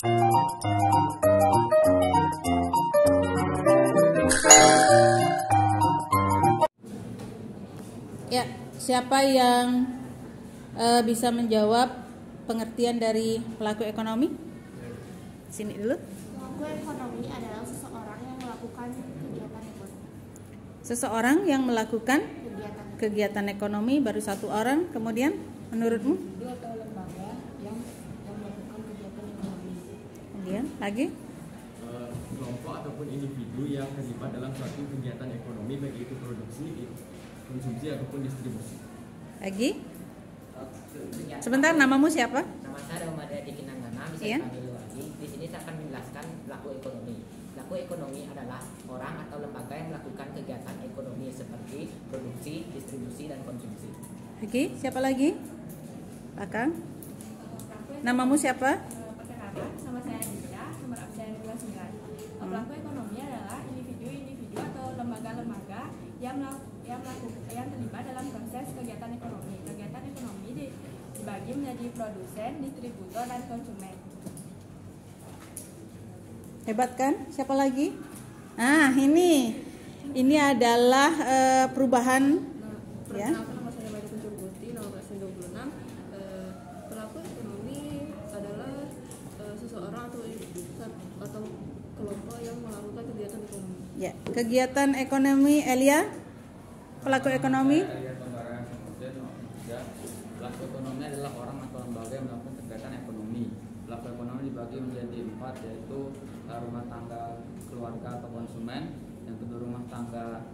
Ya, siapa yang bisa menjawab pengertian dari pelaku ekonomi? Sini dulu. Pelaku ekonomi adalah seseorang yang melakukan kegiatan ekonomi. Seseorang yang melakukan kegiatan ekonomi, baru satu orang. Kemudian, menurutmu? Dia atau lembaga yang melakukan kegiatan ekonomi. Kemudian, lagi? Kelompok ataupun individu yang terlibat dalam suatu kegiatan ekonomi, baik itu produksi, konsumsi ataupun distribusi. Lagi? Sebentar, namamu siapa? Nama saya Romada Dikinanggana, bisa Iya. dipanggil Wali. Di sini saya akan menjelaskan pelaku ekonomi. Pelaku ekonomi adalah orang atau lembaga yang melakukan kegiatan ekonomi seperti produksi, distribusi, dan konsumsi. Lagi? Siapa lagi? Belakang. Namamu siapa? Perkenalkan, nama saya Aditya, nomor absen 29. Pelaku ekonomi adalah individu-individu atau lembaga-lembaga yang terlibat dalam proses kegiatan ekonomi. Kegiatan ekonomi dibagi menjadi produsen, distributor, dan konsumen. Hebat kan? Siapa lagi? Nah, ini adalah perubahan ya. Nama saya Mada Kuncung Putih, nomor absen 26. Pelaku ekonomi adalah seseorang atau kelompok yang melakukan kegiatan ekonomi. Ya, kegiatan ekonomi Elia. Pelaku ekonomi. Pelaku ekonomi adalah orang atau lembaga yang melakukan kegiatan ekonomi. Pelaku ekonomi dibagi menjadi 4, yaitu rumah tangga, keluarga atau konsumen. Yang kedua rumah tangga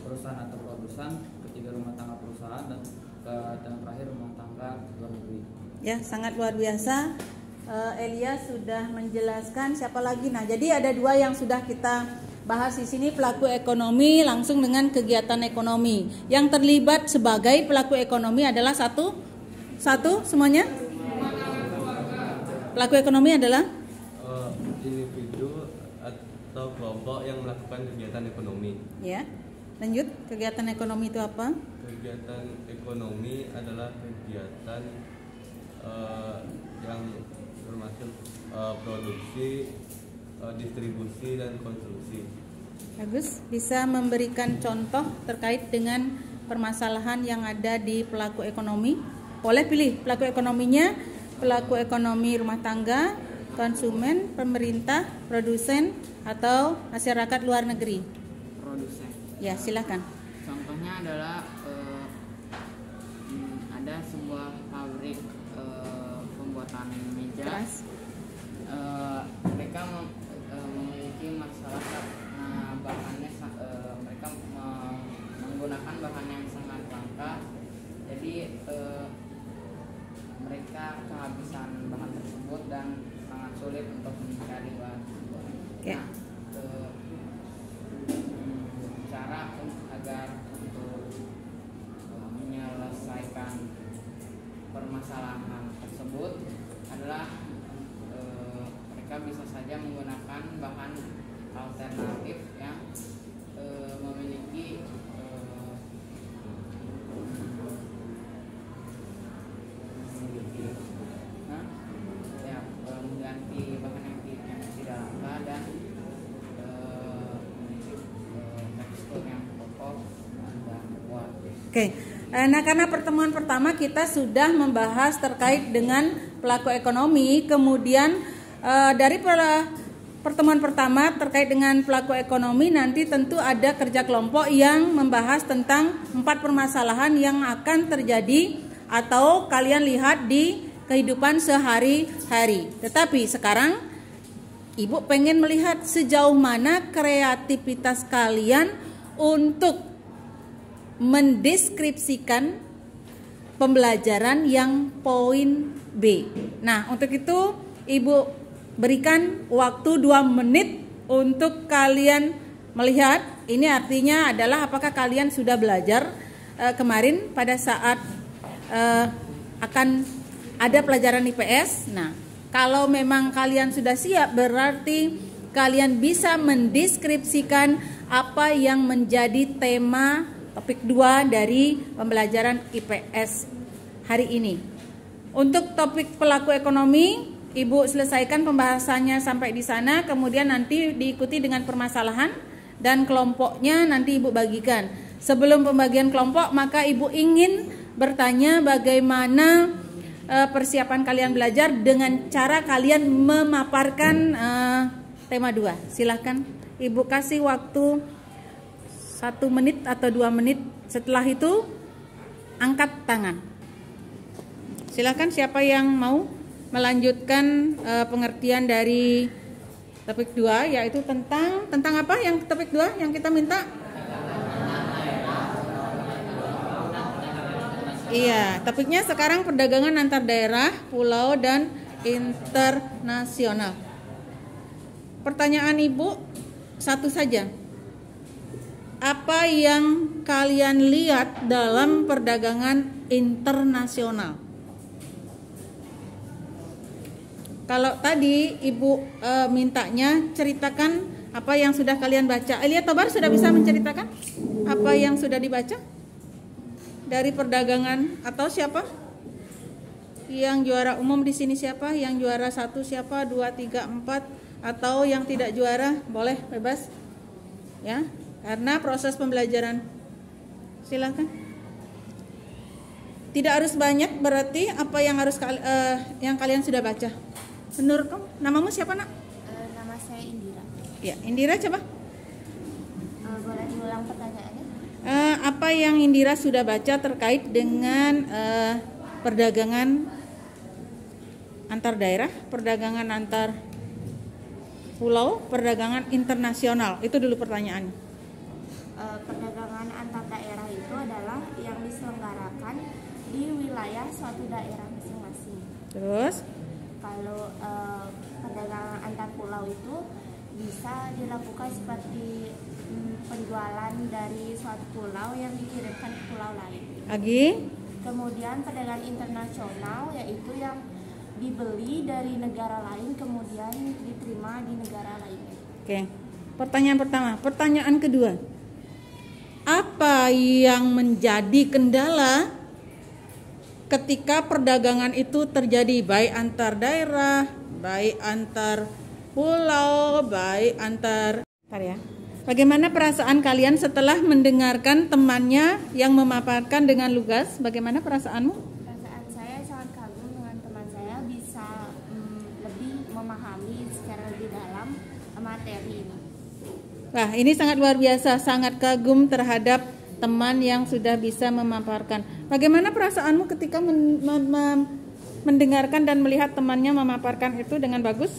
perusahaan atau produsen. Ketiga rumah tangga perusahaan, dan terakhir rumah tangga luar negeri. Ya, sangat luar biasa. Elia sudah menjelaskan. Siapa lagi? Nah, jadi ada dua yang sudah kita bahas di sini, pelaku ekonomi langsung dengan kegiatan ekonomi. Yang terlibat sebagai pelaku ekonomi adalah satu semuanya. Pelaku ekonomi adalah individu atau kelompok yang melakukan kegiatan ekonomi. ya. Lanjut, kegiatan ekonomi itu apa? Kegiatan ekonomi adalah kegiatan yang termasuk produksi, distribusi, dan konstruksi. Bagus, bisa memberikan contoh terkait dengan permasalahan yang ada di pelaku ekonomi. Boleh pilih pelaku ekonominya, pelaku ekonomi rumah tangga, konsumen, pemerintah, produsen, atau masyarakat luar negeri. Produsen. Ya, silakan. Contohnya adalah ada sebuah pabrik pembuatan meja. Keras. Mereka memiliki masalah karena bahannya mereka menggunakan bahan yang sangat langka, jadi mereka kehabisan bahan tersebut dan sangat sulit untuk mencari bahan tersebut. Okay. Nah, cara agar untuk menyelesaikan permasalahan tersebut adalah mereka bisa saja menggunakan bahan alternatif yang memiliki mengganti bahan yang tidak langka dan tekstur yang kokoh dan kuat. Oke. Nah, karena pertemuan pertama kita sudah membahas terkait dengan pelaku ekonomi, kemudian dari pertemuan pertama terkait dengan pelaku ekonomi, nanti tentu ada kerja kelompok yang membahas tentang 4 permasalahan yang akan terjadi atau kalian lihat di kehidupan sehari-hari. Tetapi sekarang Ibu pengen melihat sejauh mana kreativitas kalian untuk mendeskripsikan pembelajaran yang poin B. Nah, untuk itu Ibu berikan waktu 2 menit untuk kalian melihat. Ini artinya adalah apakah kalian sudah belajar kemarin pada saat akan ada pelajaran IPS. Nah, kalau memang kalian sudah siap, berarti kalian bisa mendeskripsikan apa yang menjadi tema topik 2 dari pembelajaran IPS hari ini. Untuk topik pelaku ekonomi, Ibu selesaikan pembahasannya sampai di sana, kemudian nanti diikuti dengan permasalahan dan kelompoknya nanti Ibu bagikan. Sebelum pembagian kelompok, maka Ibu ingin bertanya bagaimana persiapan kalian belajar dengan cara kalian memaparkan tema 2. Silahkan Ibu kasih waktu 1 menit atau 2 menit. Setelah itu angkat tangan. Silahkan siapa yang mau melanjutkan pengertian dari topik 2, yaitu tentang apa yang topik 2 yang kita minta? Iya, topiknya sekarang perdagangan antar daerah, pulau, dan internasional. Pertanyaan Ibu satu saja. Apa yang kalian lihat dalam perdagangan internasional? Kalau tadi Ibu mintanya ceritakan apa yang sudah kalian baca. Elia Tobar sudah bisa menceritakan apa yang sudah dibaca dari perdagangan, atau siapa? Yang juara umum di sini siapa? Yang juara 1 siapa? 2, 3, 4, atau yang tidak juara boleh bebas. Ya, karena proses pembelajaran. Silakan. Tidak harus banyak, berarti apa yang harus yang kalian sudah baca. Menurut kamu, namamu siapa, Nak? Nama saya Indira. Ya, Indira coba. Boleh diulang pertanyaannya? Apa yang Indira sudah baca terkait dengan perdagangan antar daerah, perdagangan antar pulau, perdagangan internasional? Itu dulu pertanyaannya. Perdagangan antar daerah itu adalah yang diselenggarakan di wilayah suatu daerah masing-masing. Terus? Kalau perdagangan antar pulau itu bisa dilakukan seperti penjualan dari suatu pulau yang dikirimkan ke pulau lain. Lagi? Kemudian perdagangan internasional yaitu yang dibeli dari negara lain kemudian diterima di negara lainnya. Oke. Pertanyaan pertama. Pertanyaan kedua. Apa yang menjadi kendala ketika perdagangan itu terjadi, baik antar daerah, baik antar pulau, baik antar... ya. Bagaimana perasaan kalian setelah mendengarkan temannya yang memaparkan dengan lugas? Bagaimana perasaanmu? Perasaan saya sangat kagum dengan teman saya bisa lebih memahami secara lebih dalam materi ini. Wah, ini sangat luar biasa, sangat kagum terhadap teman yang sudah bisa memaparkan. Bagaimana perasaanmu ketika mendengarkan dan melihat temannya memaparkan itu dengan bagus?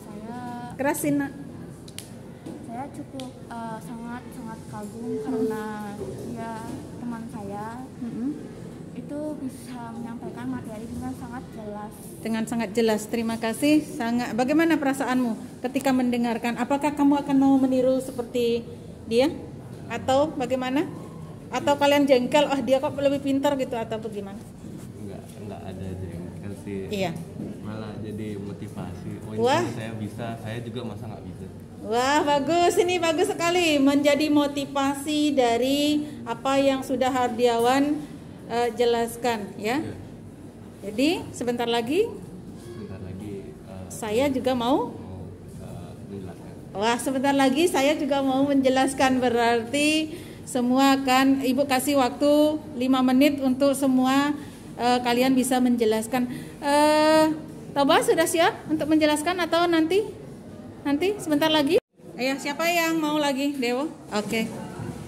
Saya Kerasin, Nak. Saya cukup sangat kagum karena ya teman saya itu bisa menyampaikan materi dengan sangat jelas. Dengan sangat jelas. Terima kasih. Bagaimana perasaanmu ketika mendengarkan? Apakah kamu akan mau meniru seperti dia? Atau bagaimana? Atau kalian jengkel, dia kok lebih pintar gitu, atau bagaimana? Enggak ada jengkel sih. Iya. Malah jadi motivasi. Wah. Saya bisa, saya juga masa nggak bisa. Wah, bagus, ini bagus sekali. Menjadi motivasi dari apa yang sudah Hardiawan jelaskan, ya. Jadi sebentar lagi saya juga mau menjelaskan. Wah, sebentar lagi saya juga mau menjelaskan. Berarti semua akan Ibu kasih waktu 5 menit untuk semua kalian bisa menjelaskan. Toba sudah siap untuk menjelaskan atau nanti sebentar lagi? Ayo, siapa yang mau lagi? Dewo? Oke.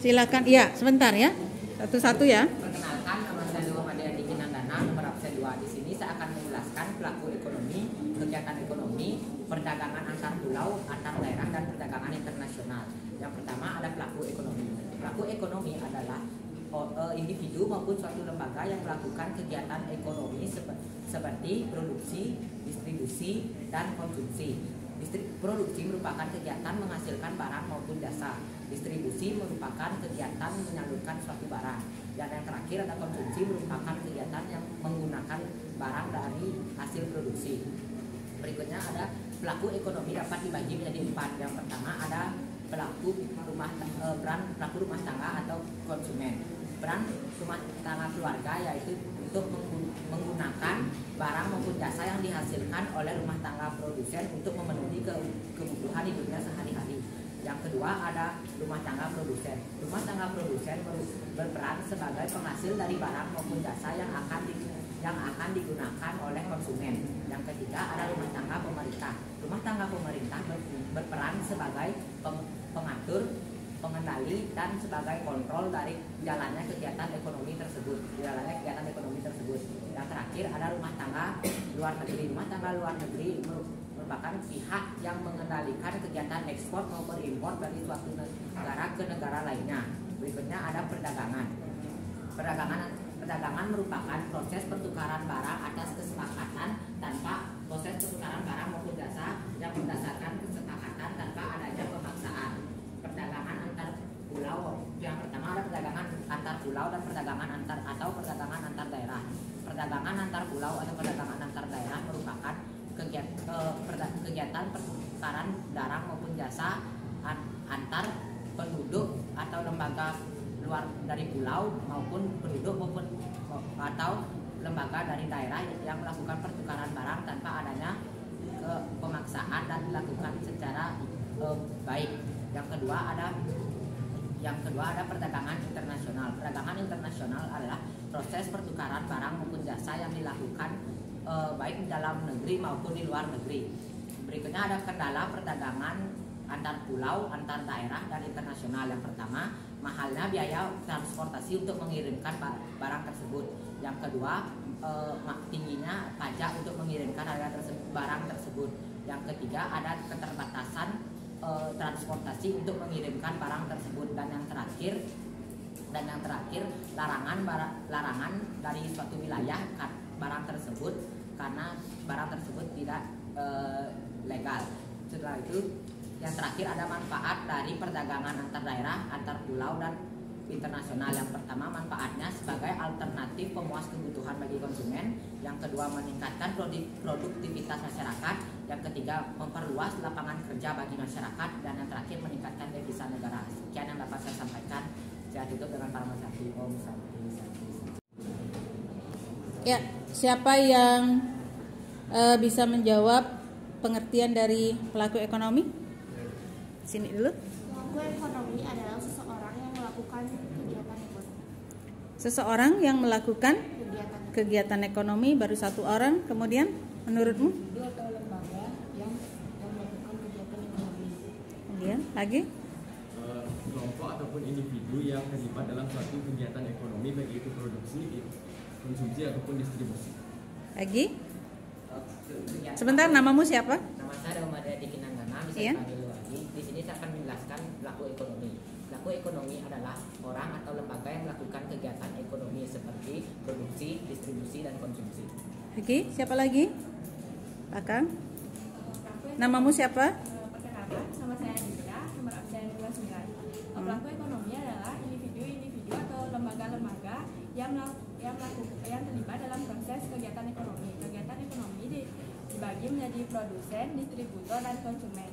Silakan. Iya, sebentar ya. Satu-satu ya. Perkenalkan, nama saya Dewo Madya Kinandana, nomor absen 2. Di sini saya akan menjelaskan pelaku ekonomi, kegiatan ekonomi, perdagangan antar pulau, antar daerah, dan perdagangan internasional. Yang pertama ada pelaku ekonomi. Pelaku ekonomi adalah individu maupun suatu lembaga yang melakukan kegiatan ekonomi seperti produksi, distribusi, dan konsumsi. Produksi merupakan kegiatan menghasilkan barang maupun jasa. Distribusi merupakan kegiatan menyalurkan suatu barang. Dan yang terakhir ada konsumsi merupakan kegiatan yang menggunakan barang dari hasil produksi. Berikutnya ada pelaku ekonomi dapat dibagi menjadi 4. Yang pertama ada pelaku rumah tangga atau konsumen. Peran rumah tangga keluarga yaitu untuk menggunakan barang maupun jasa yang dihasilkan oleh rumah tangga produsen untuk memenuhi kebutuhan hidupnya sehari-hari. Yang kedua ada rumah tangga produsen. Rumah tangga produsen berperan sebagai penghasil dari barang maupun jasa yang akan digunakan oleh konsumen. Yang ketiga ada rumah tangga pemerintah. Rumah tangga pemerintah berperan sebagai pengatur, pengendali, dan sebagai kontrol dari jalannya kegiatan ekonomi tersebut. Yang terakhir ada rumah tangga luar negeri. Rumah tangga luar negeri merupakan pihak yang mengendalikan kegiatan ekspor maupun impor dari suatu negara ke negara lainnya. Berikutnya ada perdagangan. Perdagangan merupakan proses pertukaran barang atas kesepakatan proses pertukaran barang maupun jasa yang berdasarkan kesepakatan tanpa adanya pemaksaan. Perdagangan antar pulau. Yang pertama ada perdagangan antar pulau dan perdagangan antar daerah. Perdagangan antar pulau atau perdagangan antar daerah merupakan kegiatan pertukaran barang maupun jasa antar penduduk atau lembaga luar dari pulau maupun penduduk atau lembaga dari daerah yang melakukan pertukaran barang tanpa adanya pemaksaan dan dilakukan secara baik. Yang kedua ada perdagangan internasional. Perdagangan internasional adalah proses pertukaran barang maupun jasa yang dilakukan baik di dalam negeri maupun di luar negeri. Berikutnya ada kendala perdagangan antar pulau, antar daerah, dan internasional. Yang pertama, mahalnya biaya transportasi untuk mengirimkan barang tersebut. Yang kedua, tingginya pajak untuk mengirimkan barang tersebut. Yang ketiga, ada keterbatasan transportasi untuk mengirimkan barang tersebut. Dan yang terakhir, larangan dari suatu wilayah barang tersebut karena barang tersebut tidak legal. Setelah itu, yang terakhir ada manfaat dari perdagangan antar daerah, antar pulau, dan internasional. Yang pertama, manfaatnya sebagai alternatif pemuas kebutuhan bagi konsumen. Yang kedua, meningkatkan produktivitas masyarakat. Yang ketiga, memperluas lapangan kerja bagi masyarakat. Dan yang terakhir, meningkatkan devisa negara. Sekian yang dapat saya sampaikan. Saya tutup dengan Parmasati. Om Santi. Ya, siapa yang bisa menjawab pengertian dari pelaku ekonomi? Sini dulu. Pelaku ekonomi adalah seseorang yang melakukan kegiatan ekonomi. Seseorang yang melakukan kegiatan ekonomi, baru satu orang. Kemudian, menurutmu? Atau lembaga yang melakukan kegiatan ekonomi. Kemudian, lagi? Kelompok ataupun individu yang terlibat dalam suatu kegiatan ekonomi, baik itu produksi, konsumsi ataupun distribusi. Lagi? Sebentar, namamu siapa? Nama saya Romadhya Dikinanggana, bisa Iya. dipanggil lagi. Di sini saya akan menjelaskan pelaku ekonomi. Pelaku ekonomi adalah orang atau lembaga yang melakukan kegiatan ekonomi seperti produksi, distribusi, dan konsumsi. Lagi? Siapa lagi? Akang? Namamu siapa? Perkenalkan, nama saya Aditya, nomor absen 29. Pelaku ekonomi adalah individu-individu atau lembaga-lembaga yang terlibat dalam proses kegiatan ekonomi. Kegiatan ekonomi dibagi menjadi produsen, distributor, dan konsumen.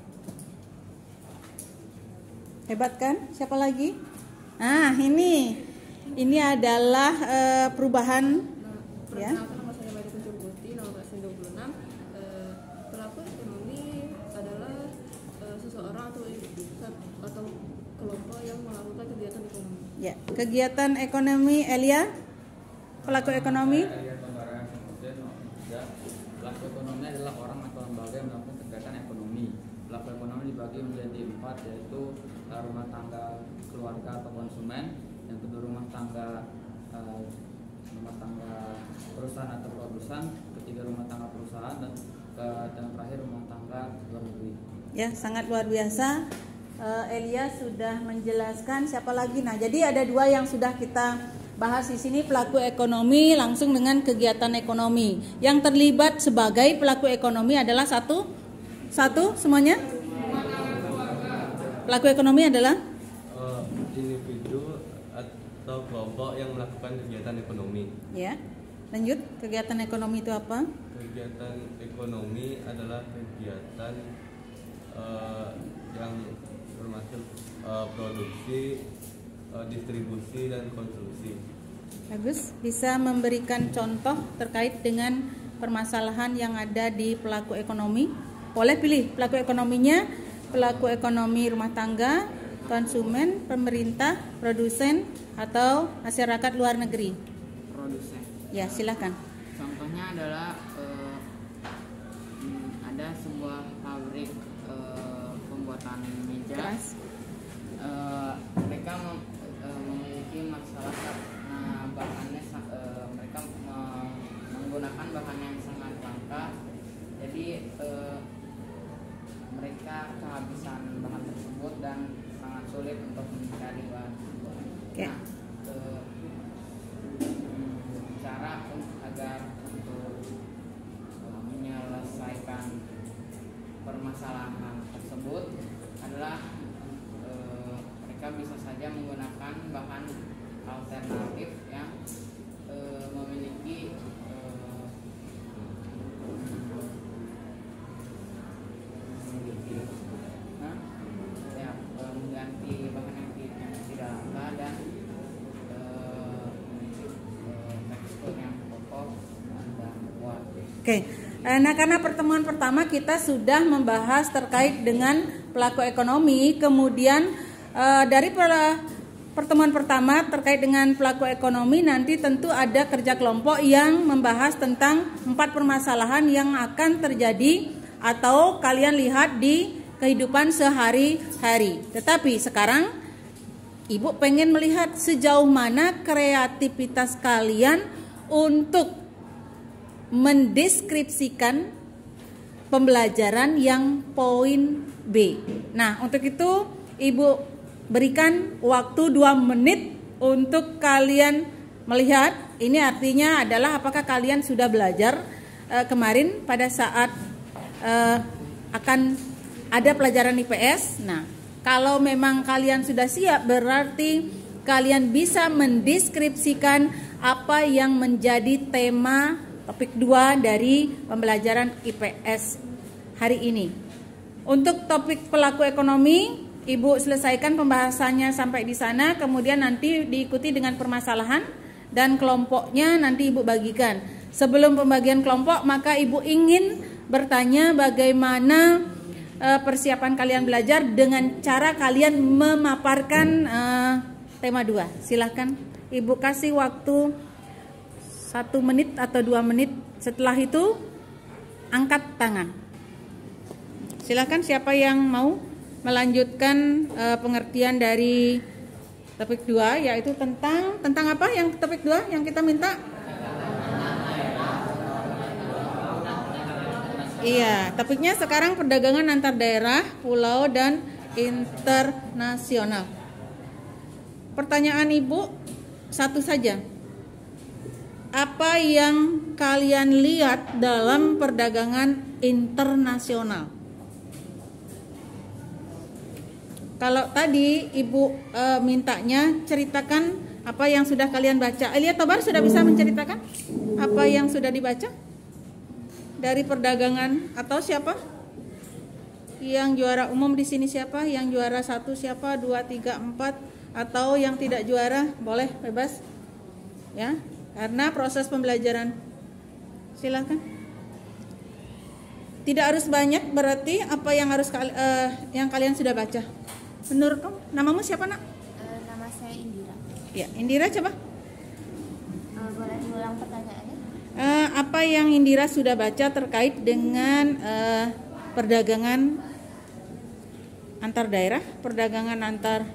Hebat kan? Siapa lagi? Ah, ini adalah perubahan. Ya. Perkenalkan, nama saya Maida Kunchurputri, nomor absen 26. Pelaku ekonomi adalah seseorang atau kelompok yang melakukan kegiatan ekonomi. Ya, kegiatan ekonomi Elia, pelaku ekonomi. Pelaku ekonomi adalah orang atau lembaga yang melakukan kegiatan ekonomi. Pelaku ekonomi dibagi menjadi 4, yaitu rumah tangga keluarga atau konsumen, yang kedua rumah tangga perusahaan atau produsen, ketiga rumah tangga perusahaan, dan terakhir rumah tangga luar negeri. Ya, sangat luar biasa. Elia sudah menjelaskan. Siapa lagi? Nah, jadi ada 2 yang sudah kita bahas di sini, pelaku ekonomi langsung dengan kegiatan ekonomi. Yang terlibat sebagai pelaku ekonomi adalah satu semuanya. Pelaku ekonomi adalah individu atau kelompok yang melakukan kegiatan ekonomi. ya. Lanjut, kegiatan ekonomi itu apa? Kegiatan ekonomi adalah kegiatan yang termasuk produksi, distribusi, dan konsumsi. Bagus, bisa memberikan contoh terkait dengan permasalahan yang ada di pelaku ekonomi. Boleh pilih pelaku ekonominya, pelaku ekonomi rumah tangga, konsumen, pemerintah, produsen, atau masyarakat luar negeri. Produsen. Ya, silakan. Contohnya adalah ada sebuah pabrik pembuatan meja. Keras. Mereka memiliki masalah bahannya, mereka menggunakan bahan yang sangat langka, jadi mereka kehabisan bahan tersebut dan sangat sulit untuk mencari bahan. Okay. Nah, cara agar untuk menyelesaikan permasalahan tersebut adalah mereka bisa saja menggunakan bahan alternatif yang memiliki mengganti bahan yang tidak langka dan tekstur yang kokoh dan kuat. Oke. Nah, karena pertemuan pertama kita sudah membahas terkait dengan pelaku ekonomi, kemudian dari pertemuan pertama terkait dengan pelaku ekonomi nanti tentu ada kerja kelompok yang membahas tentang 4 permasalahan yang akan terjadi atau kalian lihat di kehidupan sehari-hari. Tetapi sekarang Ibu pengen melihat sejauh mana kreativitas kalian untuk mendeskripsikan pembelajaran yang poin B. Nah, untuk itu Ibu berikan waktu 2 menit untuk kalian melihat. Ini artinya adalah apakah kalian sudah belajar kemarin pada saat akan ada pelajaran IPS. Nah, kalau memang kalian sudah siap, berarti kalian bisa mendeskripsikan apa yang menjadi tema topik 2 dari pembelajaran IPS hari ini. Untuk topik pelaku ekonomi, Ibu selesaikan pembahasannya sampai di sana, kemudian nanti diikuti dengan permasalahan dan kelompoknya nanti Ibu bagikan. Sebelum pembagian kelompok, maka Ibu ingin bertanya bagaimana persiapan kalian belajar dengan cara kalian memaparkan tema 2. Silahkan Ibu kasih waktu 1 menit atau 2 menit. Setelah itu angkat tangan. Silahkan siapa yang mau melanjutkan pengertian dari topik 2, yaitu tentang apa yang topik 2 yang kita minta? Iya, topiknya sekarang perdagangan antar daerah, pulau, dan internasional. Pertanyaan Ibu satu saja. Apa yang kalian lihat dalam perdagangan internasional? Kalau tadi Ibu mintanya ceritakan apa yang sudah kalian baca. Elia Tobar sudah bisa menceritakan apa yang sudah dibaca dari perdagangan, atau siapa? Yang juara umum di sini siapa? Yang juara 1 siapa? 2, 3, 4, atau yang tidak juara boleh bebas. Ya, karena proses pembelajaran. Silakan. Tidak harus banyak, berarti apa yang harus yang kalian sudah baca. Menurut kamu, namamu siapa, Nak? Nama saya Indira. Ya, Indira coba. Boleh diulang pertanyaannya? Apa yang Indira sudah baca terkait dengan perdagangan antar daerah, perdagangan antar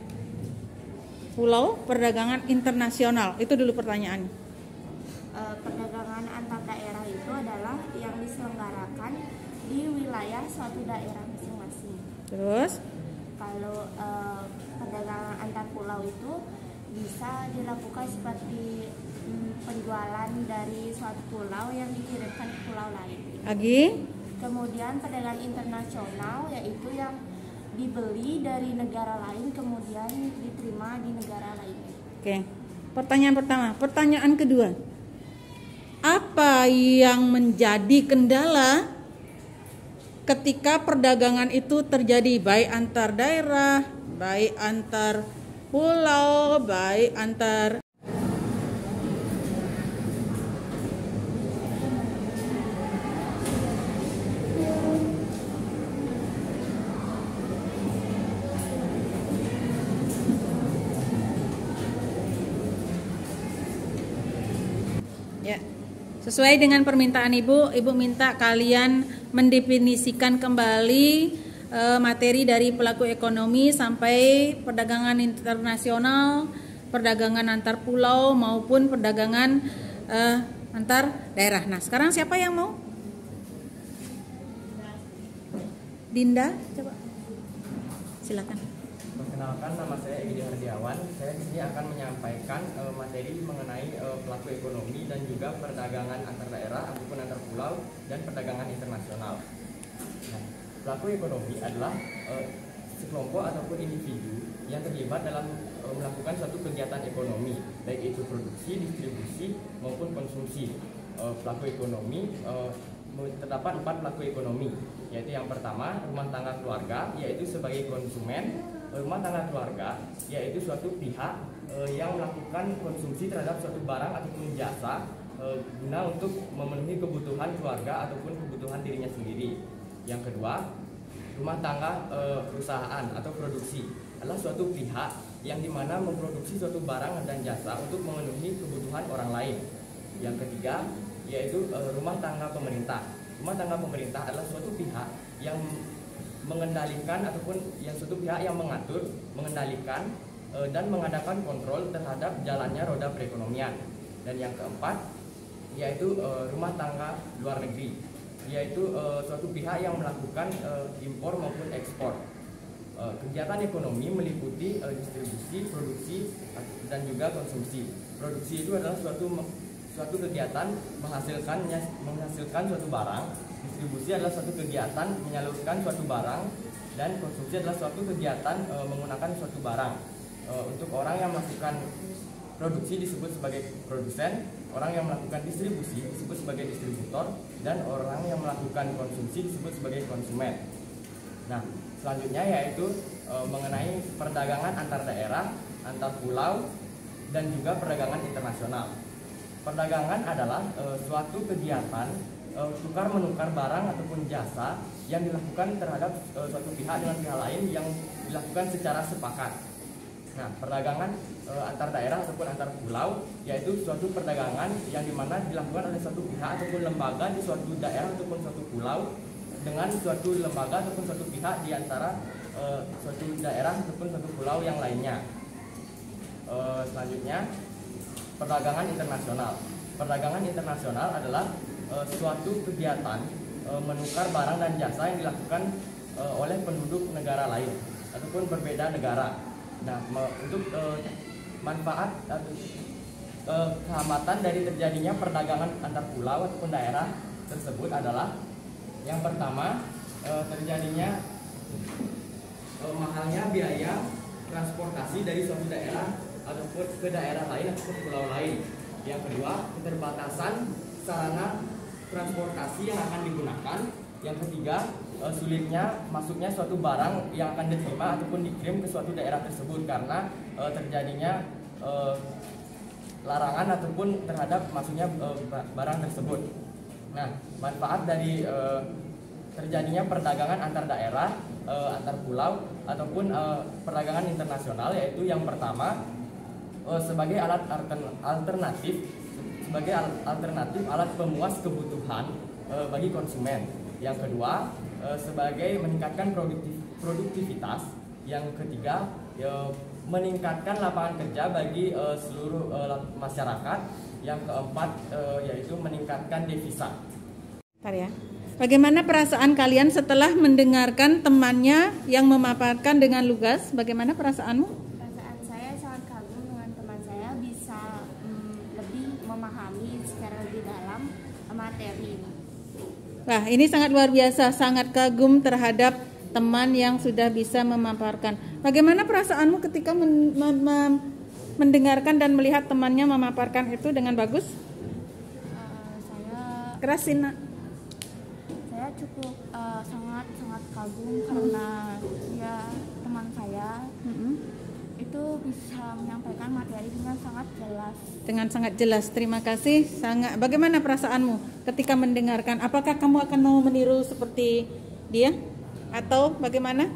pulau, perdagangan internasional? Itu dulu pertanyaannya. Perdagangan antar daerah itu adalah yang diselenggarakan di wilayah suatu daerah masing-masing. Terus? Kalau perdagangan antar pulau itu bisa dilakukan seperti penjualan dari suatu pulau yang dikirimkan ke pulau lain. Lagi? Kemudian perdagangan internasional yaitu yang dibeli dari negara lain kemudian diterima di negara lain. Oke. Pertanyaan pertama. Pertanyaan kedua. Apa yang menjadi kendala ketika perdagangan itu terjadi, baik antar daerah, baik antar pulau, baik antar Sesuai dengan permintaan Ibu minta kalian mendefinisikan kembali materi dari pelaku ekonomi sampai perdagangan internasional, perdagangan antar pulau maupun perdagangan antar daerah. Nah, sekarang siapa yang mau? Dinda, coba. Silakan. Perkenalkan, nama saya Egidi Hardiawan. Saya di sini akan menyampaikan materi mengenai pelaku ekonomi dan juga perdagangan antar daerah ataupun antar pulau dan perdagangan internasional. Nah, pelaku ekonomi adalah sekelompok ataupun individu yang terlibat dalam melakukan suatu kegiatan ekonomi, baik itu produksi, distribusi maupun konsumsi. Pelaku ekonomi terdapat 4 pelaku ekonomi, yaitu yang pertama rumah tangga keluarga, yaitu sebagai konsumen. Rumah tangga keluarga yaitu suatu pihak yang melakukan konsumsi terhadap suatu barang ataupun jasa guna untuk memenuhi kebutuhan keluarga ataupun kebutuhan dirinya sendiri. Yang kedua, rumah tangga perusahaan atau produksi adalah suatu pihak yang dimana memproduksi suatu barang dan jasa untuk memenuhi kebutuhan orang lain. Yang ketiga, yaitu rumah tangga pemerintah. Rumah tangga pemerintah adalah suatu pihak yang mengendalikan ataupun yang suatu pihak yang mengatur, mengendalikan dan mengadakan kontrol terhadap jalannya roda perekonomian. Dan yang keempat, yaitu rumah tangga luar negeri, yaitu suatu pihak yang melakukan impor maupun ekspor. Kegiatan ekonomi meliputi distribusi, produksi, dan juga konsumsi. Produksi itu adalah suatu kegiatan menghasilkan suatu barang. Distribusi adalah suatu kegiatan menyalurkan suatu barang, dan konsumsi adalah suatu kegiatan menggunakan suatu barang. Untuk orang yang melakukan produksi disebut sebagai produsen, orang yang melakukan distribusi disebut sebagai distributor, dan orang yang melakukan konsumsi disebut sebagai konsumen. Nah, selanjutnya yaitu mengenai perdagangan antar daerah, antar pulau, dan juga perdagangan internasional. Perdagangan adalah suatu kegiatan tukar menukar barang ataupun jasa yang dilakukan terhadap suatu pihak dengan pihak lain yang dilakukan secara sepakat. Nah, perdagangan antar daerah ataupun antar pulau yaitu suatu perdagangan yang dimana dilakukan oleh suatu pihak ataupun lembaga di suatu daerah ataupun suatu pulau dengan suatu lembaga ataupun suatu pihak di antara suatu daerah ataupun suatu pulau yang lainnya. Selanjutnya, perdagangan internasional. Perdagangan internasional adalah suatu kegiatan menukar barang dan jasa yang dilakukan oleh penduduk negara lain ataupun berbeda negara. Nah, untuk manfaat atau kehambatan dari terjadinya perdagangan antar pulau ataupun daerah tersebut adalah yang pertama, terjadinya mahalnya biaya transportasi dari suatu daerah ataupun ke daerah lain ataupun pulau lain. Yang kedua, keterbatasan sarana transportasi yang akan digunakan. Yang ketiga, sulitnya masuknya suatu barang yang akan diterima ataupun dikirim ke suatu daerah tersebut karena terjadinya larangan ataupun terhadap masuknya barang tersebut. Nah, manfaat dari terjadinya perdagangan antar daerah, antar pulau ataupun perdagangan internasional yaitu yang pertama, sebagai alternatif alat pemuas kebutuhan bagi konsumen. Yang kedua, sebagai meningkatkan produktivitas. Yang ketiga, meningkatkan lapangan kerja bagi seluruh masyarakat. Yang keempat, yaitu meningkatkan devisa. Ya. Bagaimana perasaan kalian setelah mendengarkan temannya yang memaparkan dengan lugas? Bagaimana perasaanmu? Materi ini. Wah, ini sangat luar biasa, sangat kagum terhadap teman yang sudah bisa memaparkan. Bagaimana perasaanmu ketika mendengarkan dan melihat temannya memaparkan itu dengan bagus? Saya kerasin. Saya cukup sangat kagum karena ya teman saya itu bisa menyampaikan materi dengan sangat jelas. Dengan sangat jelas. Terima kasih. Bagaimana perasaanmu ketika mendengarkan? Apakah kamu akan mau meniru seperti dia? Atau bagaimana?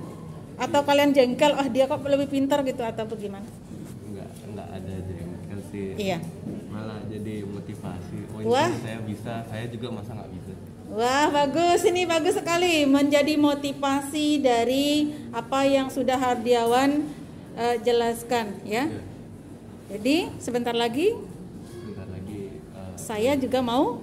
Atau kalian jengkel, dia kok lebih pintar gitu atau bagaimana? Enggak ada jengkel sih. Iya. Malah jadi motivasi. Oh, Wah. ini saya bisa, saya juga masa nggak bisa. Wah, bagus, ini bagus sekali menjadi motivasi dari apa yang sudah Hardiawan jelaskan ya. Jadi sebentar lagi saya juga mau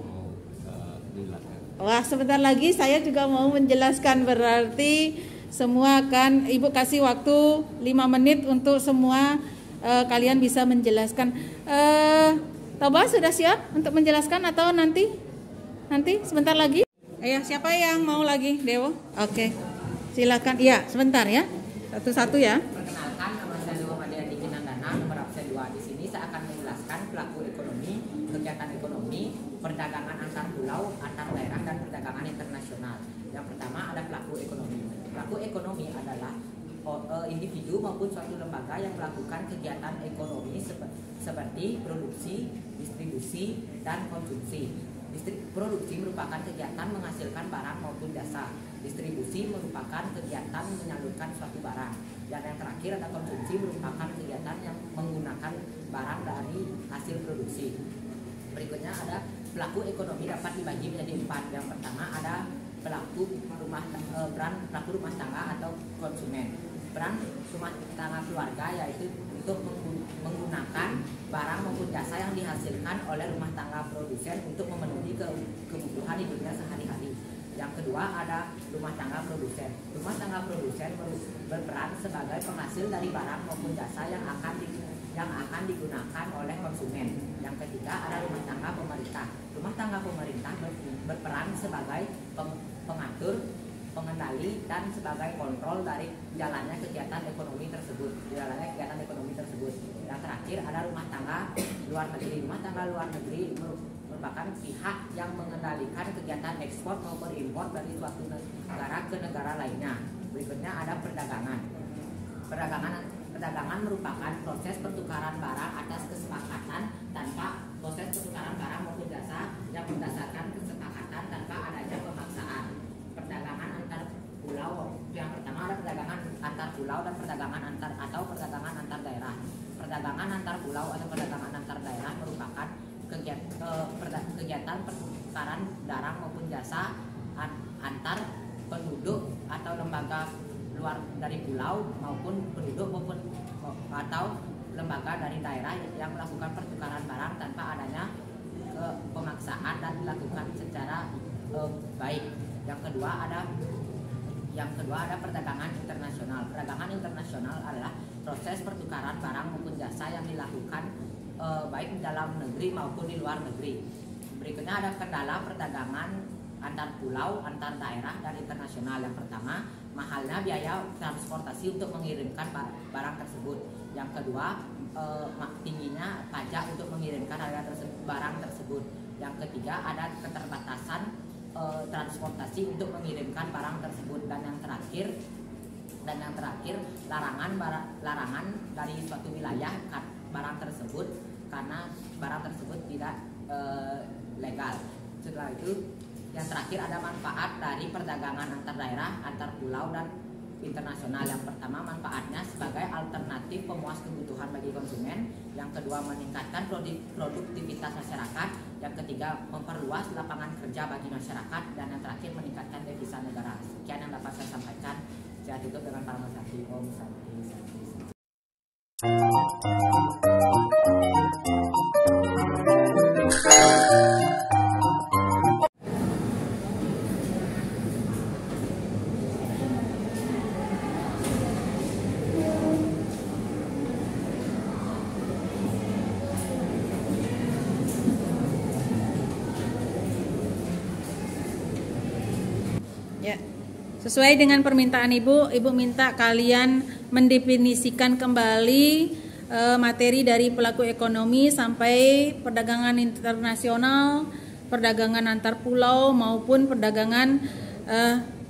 menjelaskan. Wah, sebentar lagi saya juga mau menjelaskan, berarti semua akan Ibu kasih waktu 5 menit untuk semua kalian bisa menjelaskan. Toba sudah siap untuk menjelaskan atau nanti sebentar lagi? Ayo, siapa yang mau lagi, Dewo? Oke, silakan. Iya, sebentar ya, satu-satu ya. Perkenalkan, nama saya Dewo Madiandi Kinandana, nomor absen 2. Di sini saya akan menjelaskan pelaku ekonomi, kegiatan ekonomi, perdagangan antar pulau, antar daerah, dan perdagangan internasional. Yang pertama ada pelaku ekonomi. Pelaku ekonomi adalah individu maupun suatu lembaga yang melakukan kegiatan ekonomi seperti produksi, distribusi, dan konsumsi. Produksi merupakan kegiatan menghasilkan barang maupun jasa. Distribusi merupakan kegiatan menyalurkan suatu barang. Dan yang terakhir ada konsumsi, merupakan kegiatan yang menggunakan barang dari hasil produksi. Berikutnya ada pelaku ekonomi dapat dibagi menjadi 4. Yang pertama ada pelaku rumah tangga atau konsumen. Peran rumah tangga keluarga yaitu untuk menggunakan barang maupun jasa yang dihasilkan oleh rumah tangga produsen untuk memenuhi kebutuhan hidupnya sehari-hari. Yang kedua ada rumah tangga produsen. Rumah tangga produsen berperan sebagai penghasil dari barang maupun jasa yang akan digunakan oleh konsumen. Yang ketiga ada rumah tangga pemerintah. Rumah tangga pemerintah berperan sebagai pengatur, pengendali, dan sebagai kontrol dari jalannya kegiatan ekonomi tersebut. Yang terakhir ada rumah tangga luar negeri. Rumah tangga luar negeri merupakan pihak yang mengendalikan kegiatan ekspor maupun impor dari suatu negara ke negara lainnya. Berikutnya ada perdagangan. Perdagangan merupakan proses pertukaran barang atas kesepakatan proses pertukaran barang maupun jasa yang berdasarkan kesepakatan tanpa adanya pemaksaan. Perdagangan antar pulau. Yang pertama ada perdagangan antar pulau dan perdagangan antar daerah. Perdagangan antar pulau atau perdagangan antar daerah merupakan kegiatan pertukaran barang maupun jasa antar penduduk atau lembaga luar dari pulau maupun penduduk atau lembaga dari daerah yang melakukan pertukaran barang tanpa adanya pemaksaan dan dilakukan secara baik. Yang kedua ada perdagangan internasional. Perdagangan internasional adalah proses pertukaran barang maupun jasa yang dilakukan baik di dalam negeri maupun di luar negeri. Berikutnya ada kendala perdagangan antar pulau, antar daerah, dan internasional. Yang pertama, mahalnya biaya transportasi untuk mengirimkan barang tersebut. Yang kedua, tingginya pajak untuk mengirimkan barang tersebut. Yang ketiga, ada keterbatasan transportasi untuk mengirimkan barang tersebut. Dan yang terakhir, larangan dari suatu wilayah barang tersebut karena barang tersebut tidak legal. Setelah itu, yang terakhir ada manfaat dari perdagangan antar daerah, antar pulau, dan internasional. Yang pertama, manfaatnya sebagai alternatif pemuas kebutuhan bagi konsumen. Yang kedua, meningkatkan produktivitas masyarakat. Yang ketiga, memperluas lapangan kerja bagi masyarakat. Dan yang terakhir, meningkatkan devisa negara. Sekian yang dapat saya sampaikan. Saya tutup dengan Parama Sakti. Om Santi. Ya, sesuai dengan permintaan Ibu minta kalian mendefinisikan kembali materi dari pelaku ekonomi sampai perdagangan internasional, perdagangan antar pulau maupun perdagangan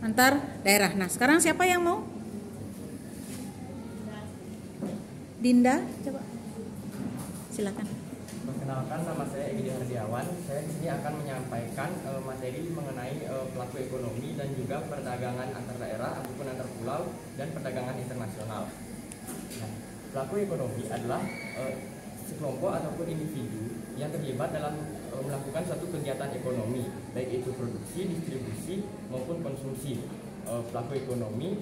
antar daerah. Nah, sekarang siapa yang mau? Dinda, coba. Silakan. Perkenalkan, nama saya Egi Hardiawan. Saya di sini akan menyampaikan materi mengenai pelaku ekonomi dan juga perdagangan antar daerah ataupun antar pulau dan perdagangan internasional. Nah, pelaku ekonomi adalah sekelompok ataupun individu yang terlibat dalam melakukan suatu kegiatan ekonomi, baik itu produksi, distribusi maupun konsumsi. Pelaku ekonomi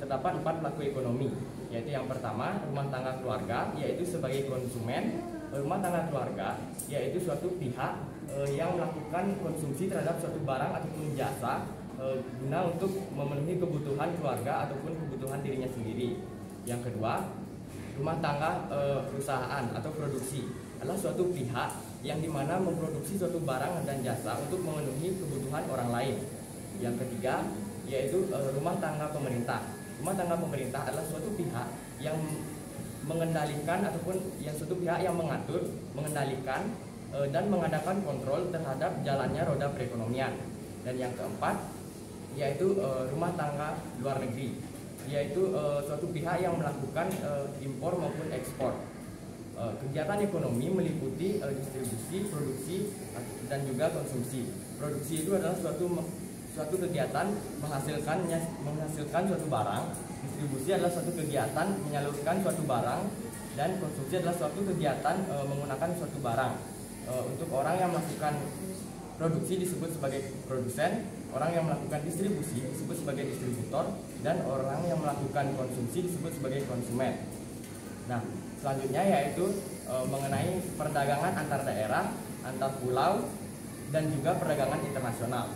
terdapat 4 pelaku ekonomi, yaitu yang pertama rumah tangga keluarga, yaitu sebagai konsumen. Rumah tangga keluarga yaitu suatu pihak yang melakukan konsumsi terhadap suatu barang ataupun jasa guna untuk memenuhi kebutuhan keluarga ataupun kebutuhan dirinya sendiri. Yang kedua, rumah tangga perusahaan atau produksi adalah suatu pihak yang dimana memproduksi suatu barang dan jasa untuk memenuhi kebutuhan orang lain. Yang ketiga, yaitu rumah tangga pemerintah. Rumah tangga pemerintah adalah suatu pihak yang mengendalikan ataupun suatu pihak yang mengatur, mengendalikan dan mengadakan kontrol terhadap jalannya roda perekonomian. Dan yang keempat, yaitu rumah tangga luar negeri, yaitu suatu pihak yang melakukan impor maupun ekspor. Kegiatan ekonomi meliputi distribusi, produksi, dan juga konsumsi. Produksi itu adalah suatu kegiatan menghasilkan suatu barang. Distribusi adalah suatu kegiatan menyalurkan suatu barang, dan konsumsi adalah suatu kegiatan menggunakan suatu barang. Untuk orang yang melakukan produksi disebut sebagai produsen, orang yang melakukan distribusi disebut sebagai distributor, dan orang yang melakukan konsumsi disebut sebagai konsumen. Nah, selanjutnya yaitu mengenai perdagangan antar daerah, antar pulau, dan juga perdagangan internasional.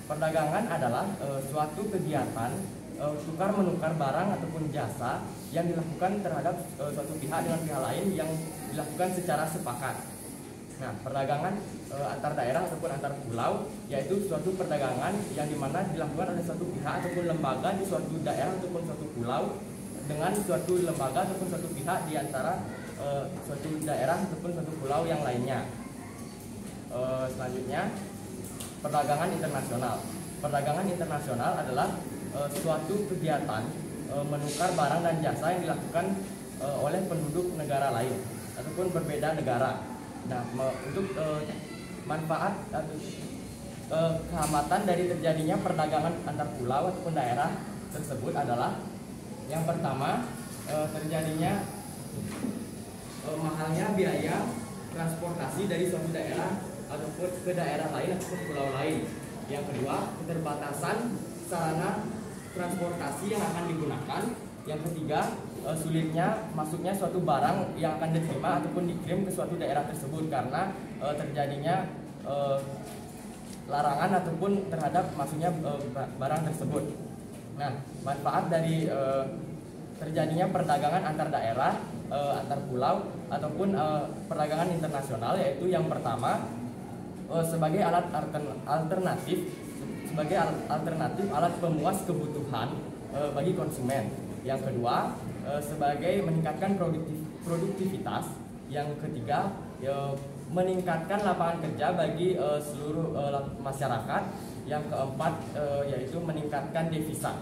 Perdagangan adalah suatu kegiatan tukar menukar barang ataupun jasa yang dilakukan terhadap suatu pihak dengan pihak lain yang dilakukan secara sepakat. Nah, perdagangan antar daerah ataupun antar pulau yaitu suatu perdagangan yang dimana dilakukan oleh suatu pihak ataupun lembaga di suatu daerah ataupun suatu pulau dengan suatu lembaga ataupun suatu pihak di antara suatu daerah ataupun suatu pulau yang lainnya. Selanjutnya, perdagangan internasional. Perdagangan internasional adalah suatu kegiatan menukar barang dan jasa yang dilakukan oleh penduduk negara lain ataupun berbeda negara. Nah, untuk manfaat atau kehambatan dari terjadinya perdagangan antar pulau ataupun daerah tersebut adalah yang pertama, terjadinya mahalnya biaya transportasi dari suatu daerah ataupun ke daerah lain ataupun pulau lain. Yang kedua, keterbatasan sarana transportasi yang akan digunakan. Yang ketiga, sulitnya masuknya suatu barang yang akan diterima ataupun dikirim ke suatu daerah tersebut karena terjadinya larangan ataupun terhadap masuknya barang tersebut. Nah, manfaat dari terjadinya perdagangan antar daerah, antar pulau ataupun perdagangan internasional yaitu yang pertama, sebagai alat alternatif alat pemuas kebutuhan bagi konsumen. Yang kedua, sebagai meningkatkan produktivitas. Yang ketiga, meningkatkan lapangan kerja bagi seluruh masyarakat. Yang keempat, yaitu meningkatkan devisa.